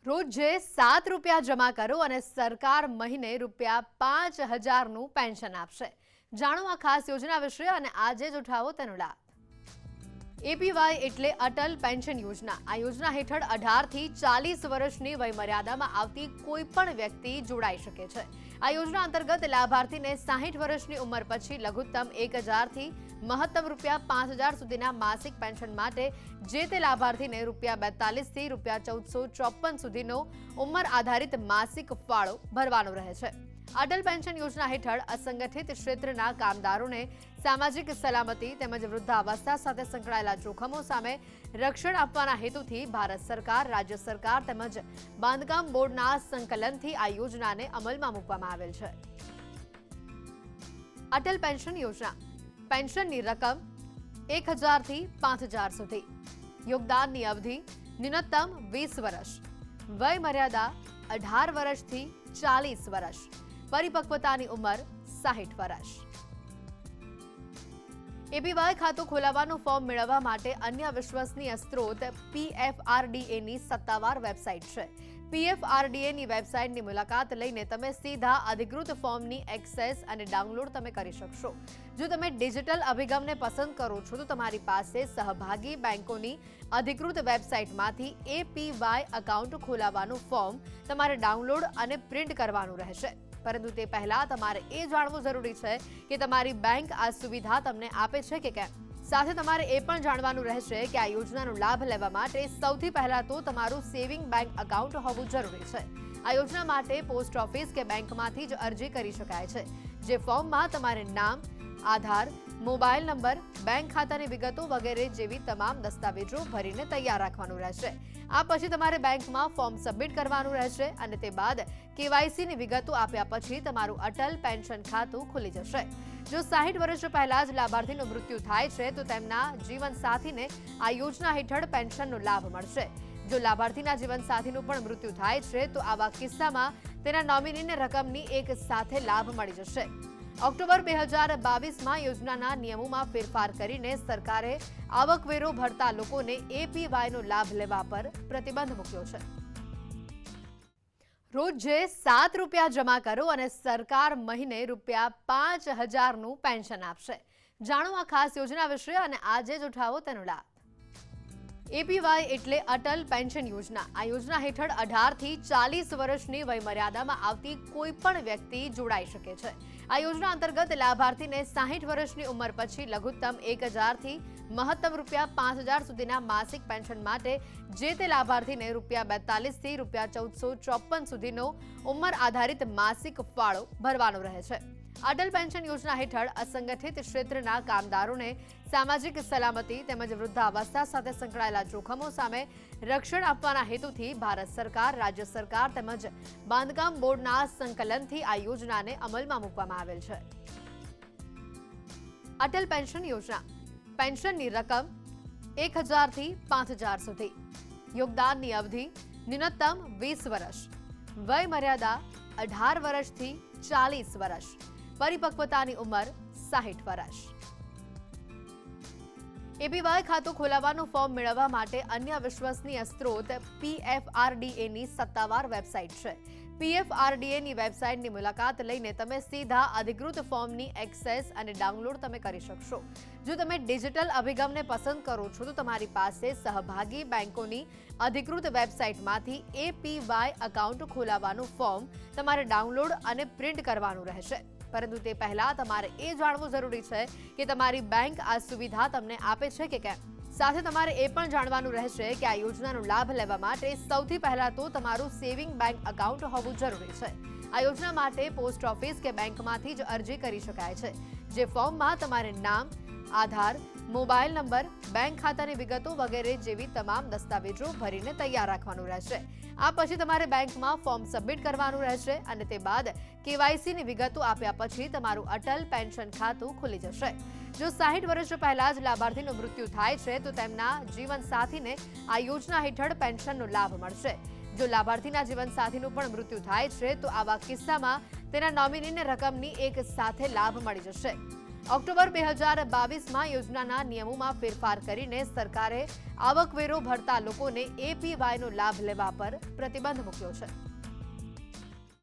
રોજે ₹7 જમા કરો અને સરકાર મહિને ₹5,000નું પેન્શન આપશે। જાણો આ ખાસ યોજના વિશે અને આજે જ ઉઠાવો તેનો લાભ। એપીવાય એટલે અટલ પેન્શન યોજના। આ યોજના હેઠળ 18 થી 40 વર્ષની વયમર્યાદામાં આવતી કોઈ પણ વ્યક્તિ જોડાઈ શકે છે। આ યોજના અંતર્ગત લાભાર્થીને 60 વર્ષની ઉંમર પછી લઘુત્તમ 1,000 થી મહત્તમ ₹5,000 સુધીના માસિક પેન્શન માટે જે તે લાભાર્થીને ₹42 થી ₹1,454 સુધીનો ઉંમર આધારિત માસિક ફાળો ભરવાનો રહે છે। અટલ પેન્શન યોજના હેઠળ અસંગઠિત ક્ષેત્રના કામદારોને સામાજિક સલામતી તેમજ વૃદ્ધાવસ્થા સાથે સંકળાયેલા જોખમો સામે રક્ષણ આપવાના હેતુથી ભારત સરકાર, રાજ્ય સરકાર તેમજ બાંધકામ બોર્ડના સંકલનથી આ યોજનાને અમલમાં મૂકવામાં આવેલ છે। અટલ પેન્શન યોજના પેન્શનની રકમ 1,000 થી 5,000 સુધી। યોગદાનની અવધિ ન્યૂનતમ 20 વર્ષ। વય મર્યાદા 18 વર્ષથી 40 વર્ષ। પરિપક્વતાની ઉંમર 60 વર્ષ। એપીવાય ખાતું ખોલાવવાનું ફોર્મ મેળવવા માટે અન્ય વિશ્વસનીય સ્ત્રોત PFRDAની સત્તાવાર વેબસાઇટ છે। PFRDAની વેબસાઇટની મુલાકાત લઈને તમે સીધા અધિકૃત ફોર્મની એક્સેસ અને ડાઉનલોડ તમે કરી શકશો। જો તમે ડિજિટલ અભિગમને પસંદ કરો છો તો તમારી પાસે સહભાગી બેંકોની અધિકૃત વેબસાઇટમાંથી એપીવાય એકાઉન્ટ ખોલાવવાનું ફોર્મ તમારે ડાઉનલોડ અને પ્રિન્ટ કરવાનું રહેશે। પરંતુ તે પહેલા તમારે એ જાણવું જરૂરી છે કે તમારી બેંક આ સુવિધા તમને આપે છે કે કેમ। સાથે તમારે એ પણ જાણવાનું રહેશે કે આ યોજનાનો લાભ લેવા માટે સૌથી પહેલા તો તમારું સેવિંગ બેંક એકાઉન્ટ હોવું જરૂરી છે। આ યોજના માટે પોસ્ટ ઓફિસ કે બેંકમાંથી જ અરજી કરી શકાય છે, જે ફોર્મમાં તમારે નામ, આધાર, મોબાઈલ નંબર, બેંક ખાતાની વિગતો વગેરે જેવી તમામ દસ્તાવેજો ભરીને તૈયાર રાખવાનું રહેશે। આ પછી તમારે બેંકમાં ફોર્મ સબમિટ કરવાનું રહેશે અને તે બાદ કેવાયસીની વિગતો આપ્યા પછી તમારું અટલ પેન્શન ખાતું ખુલી જશે। જો 60 વર્ષ પહેલા જ લાભાર્થીનું મૃત્યુ થાય છે તો તેમના જીવનસાથીને આ યોજના હેઠળ પેન્શનનો લાભ મળશે। જો લાભાર્થીના જીવનસાથીનું પણ મૃત્યુ થાય છે તો આવા કિસ્સામાં તેના નોમિનીને રકમની એક સાથે લાભ મળી જશે। ઓક્ટોબર 2022માં યોજનાના નિયમોમાં ફેરફાર કરીને સરકારે આવકવેરો ભરતા લોકોને એપીવાયનો લાભ લેવા પર પ્રતિબંધ મૂક્યો છે। રોજે ₹7 જમા કરો અને સરકાર મહિને ₹5,000નું પેન્શન આપશે। જાણો આ ખાસ યોજના વિશે અને આજે જ ઉઠાવો તેનો લાભ। એપીવાય એટલે અટલ પેન્શન યોજના। આ યોજના હેઠળ 18 થી 40 વર્ષની વયમર્યાદામાં આવતી કોઈ પણ વ્યક્તિ જોડાઈ શકે છે। આ યોજના અંતર્ગત લાભાર્થીને 60 વર્ષની ઉંમર પછી લઘુત્તમ 1,000 થી મહત્તમ ₹5,000 સુધીના માસિક પેન્શન માટે જે તે લાભાર્થીને ₹42 થી ₹1,454 સુધીનો ઉંમર આધારિત માસિક ફાળો ભરવાનો રહે છે। અટલ પેન્શન યોજના હેઠળ અસંગઠિત ક્ષેત્રના કામદારોને સામાજિક સલામતી તેમજ વૃદ્ધાવસ્થા સાથે સંકળાયેલા જોખમો સામે રક્ષણ આપવાના હેતુથી ભારત સરકાર, રાજ્ય સરકાર તેમજ બાંધકામ બોર્ડના સંકલનથી આ યોજનાને અમલમાં મૂકવામાં આવેલ છે। અટલ પેન્શન યોજના પેન્શનની રકમ 1,000 થી 5,000 સુધી। યોગદાનની અવધિ ન્યૂનતમ 20 વર્ષ। વય મર્યાદા 18 વર્ષથી 40 વર્ષ। પરિપક્વતાની ઉંમર 60 વર્ષ। એપીવાય ખાતું ખોલાવવાનું ફોર્મ મેળવવા માટે અન્ય વિશ્વસનીય સ્ત્રોત PFRDAની સત્તાવાર વેબસાઇટ છે। PFRDAની વેબસાઇટની મુલાકાત લઈને તમે સીધા અધિકૃત ફોર્મની એક્સેસ અને ડાઉનલોડ તમે કરી શકશો। જો તમે ડિજિટલ અભિગમને પસંદ કરો છો તો તમારી પાસે સહભાગી બેંકોની અધિકૃત વેબસાઇટમાંથી એપીવાય એકાઉન્ટ ખોલાવવાનું ફોર્મ તમારે ડાઉનલોડ અને પ્રિન્ટ કરવાનું રહેશે। પરંતુ તે પહેલા તમારે એ જાણવું જરૂરી છે કે તમારી બેંક આ સુવિધા તમને આપે છે કે કેમ। સાથે તમારે એ પણ જાણવાનું રહેશે કે આ યોજનાનો લાભ લેવા માટે સૌથી પહેલા તો તમારું સેવિંગ બેંક એકાઉન્ટ હોવું જરૂરી છે। આ યોજના માટે પોસ્ટ ઓફિસ કે બેંકમાંથી જ અરજી કરી શકાય છે, જે ફોર્મમાં તમારે નામ, આધાર, મોબાઈલ નંબર, બેંક ખાતાની વિગતો વગેરે જેવી તમામ દસ્તાવેજો ભરીને તૈયાર રાખવાનું રહેશે। આ પછી તમારે બેંકમાં ફોર્મ સબમિટ કરવાનું રહેશે અને તે બાદ કેવાયસીની વિગતો આપ્યા પછી તમારું અટલ પેન્શન ખાતું ખુલી જશે। જો 60 વર્ષ પહેલા જ લાભાર્થીનું મૃત્યુ થાય છે તો તેમના જીવનસાથીને આ યોજના હેઠળ પેન્શનનો લાભ મળશે। જો લાભાર્થીના જીવનસાથીનું પણ મૃત્યુ થાય છે તો આવા કિસ્સામાં તેના નોમિનીને રકમની એક સાથે લાભ મળી જશે। ઓક્ટોબર 2022માં યોજનાના નિયમોમાં ફેરફાર કરીને સરકારે આવકવેરો ભરતા લોકોને એપીવાયનો લાભ લેવા પર પ્રતિબંધ મૂક્યો છે.